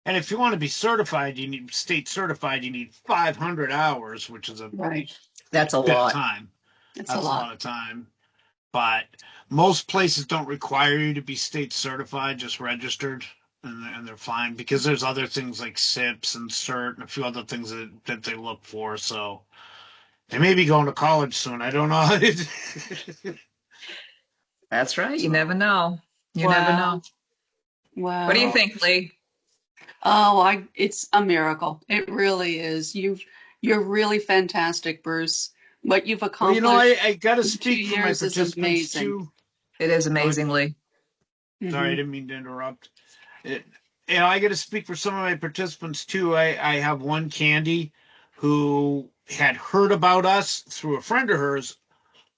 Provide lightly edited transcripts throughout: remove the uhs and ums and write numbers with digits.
And if you want to be certified, you need state certified, you need 500 hours, which is a Right. That's a bit of lot. time. It's a That's a lot. lot of time. But most places don't require you to be state certified, just registered, and they're fine because there's other things like SIPs and CERT and a few other things that they look for. So they may be going to college soon. I don't know. That's right. You never So, know. You never know. Wow. What do you Wow. well, think, Lee? Oh, it's a miracle. It really is. You're really fantastic, Bruce. What you've well, accomplished I got to in two speak for my years is participants amazing. too. It is Oh, amazingly. sorry, I Hmm. didn't mean to interrupt. It, I got to speak for some of my participants too. I have one Candy who had heard about us through a friend of hers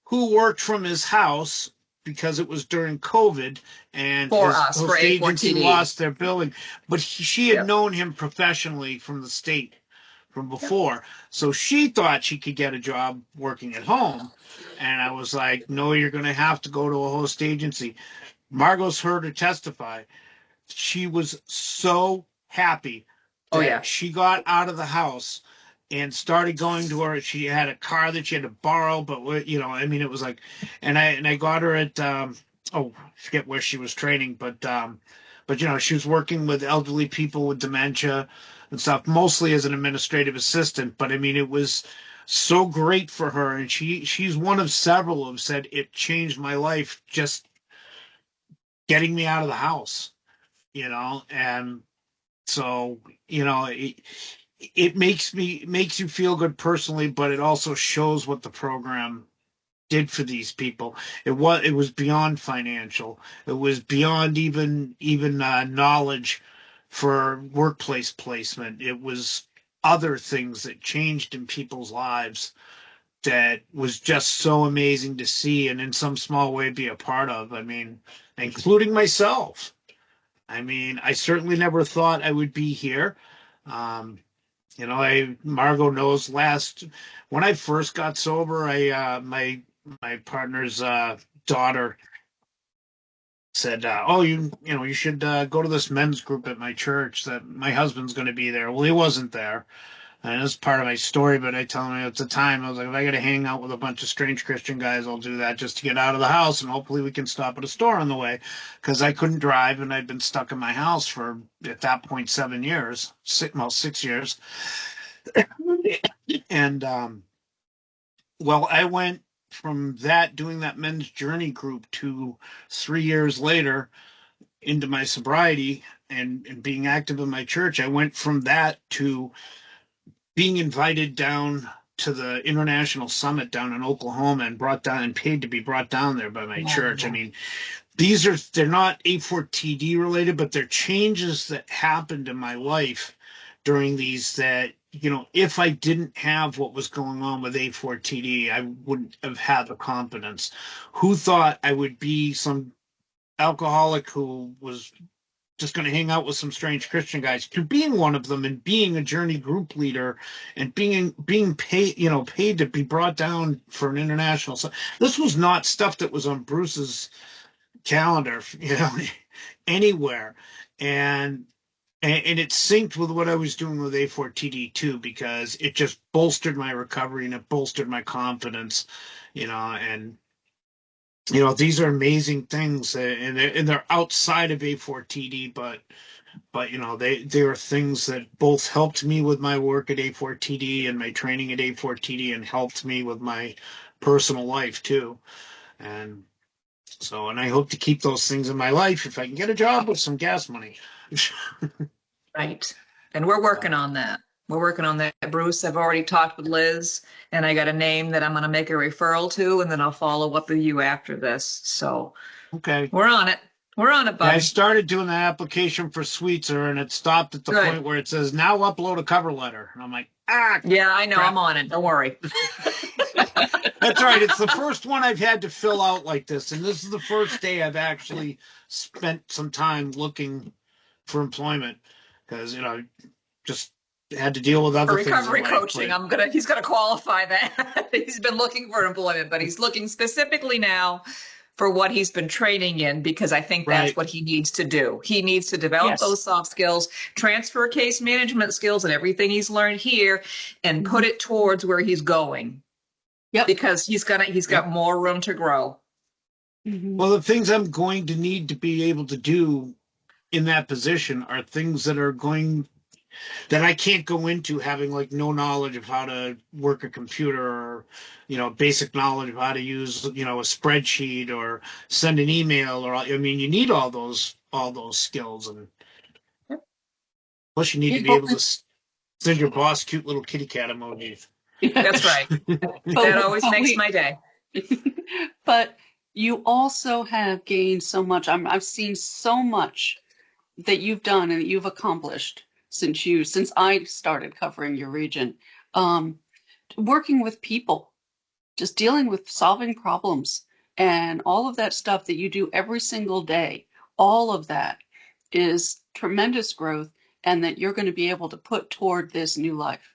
who worked from his house because it was during COVID and For his us, for host agency A4TD. lost their billing. But she had Yep. known him professionally from the state from Yep. before. So she thought she could get a job working at home. And I was like, no, you're going to have to go to a host agency. Margot's heard her testify. She was so happy Oh, that yeah. she got out of the house and started going to her. She had a car that she had to borrow, but I mean, it was like, and I got her at oh, I forget where she was training, but she was working with elderly people with dementia and stuff, mostly as an administrative assistant. But I mean, it was so great for her, and she's one of several who said it changed my life just getting me out of the house, and so it makes you feel good personally, but it also shows what the program did for these people. It was beyond financial. It was beyond even knowledge for workplace placement. It was other things that changed in people's lives that was just so amazing to see and in some small way be a part of. I mean, including myself. I mean, I certainly never thought I would be here. Um, Margot knows when I first got sober, my partner's daughter said, "Oh, you should go to this men's group at my church that my husband's going to be there." Well, he wasn't there. And that's part of my story, but I tell him at the time, I was like, if I got to hang out with a bunch of strange Christian guys, I'll do that just to get out of the house, and hopefully we can stop at a store on the way, because I couldn't drive, and I'd been stuck in my house for, at that point, 7 years, 6 years. And, well, I went from that, doing that men's journey group, to 3 years later into my sobriety and being active in my church. I went from that to being invited down to the international summit down in Oklahoma and brought down and paid to be brought down there by my church. I Wow. mean, they're not A4TD related, but they're changes that happened in my life during these that, if I didn't have what was going on with A4TD, I wouldn't have had the confidence. Who thought I would be some alcoholic who was just going to hang out with some strange Christian guys, to being one of them and being a journey group leader and being paid, paid to be brought down for an international. So this was not stuff that was on Bruce's calendar, anywhere, and and it synced with what I was doing with A4TD too, because it just bolstered my recovery and it bolstered my confidence, and these are amazing things, and they're outside of A4TD, but they are things that both helped me with my work at A4TD and my training at A4TD, and helped me with my personal life too. And so, and I hope to keep those things in my life if I can get a job with some gas money. Right. And we're working So, on that. We're working on that, Bruce. I've already talked with Liz, and I got a name that I'm going to make a referral to, and then I'll follow up with you after this. So okay. we're on it. We're on it, Yeah, I bud. started doing the application for Sweetser, and it stopped at the Good. point where it says now upload a cover letter. And I'm like, Yeah, I know. I'm crap. on it. Don't worry. That's right. It's the first one I've had to fill out like this, and this is the first day I've actually spent some time looking for employment, because just had to deal with For other things in recovery life. coaching, But he's gonna qualify that. He's been looking for employment, but he's looking specifically now for what he's been training in, because I think that's Right. what he needs to do. He needs to develop Yes. those soft skills, transfer case management skills and everything he's learned here, and put it towards where he's going, Yep. because he's got more room to grow. Mhm. Well, the things I'm going to need to be able to do in that position are things that I can't go into having like no knowledge of how to work a computer, or, basic knowledge of how to use, a spreadsheet or send an email, or, I mean, you need all those skills. And plus you need to be able to send your boss cute little kitty cat emojis. That's right. That always makes my day. But you also have gained so much. I've seen so much that you've done and that you've accomplished since I started covering your region. Um, Working with people, just dealing with solving problems, and all of that stuff that you do every single day. All of that is tremendous growth, and that you're going to be able to put toward this new life.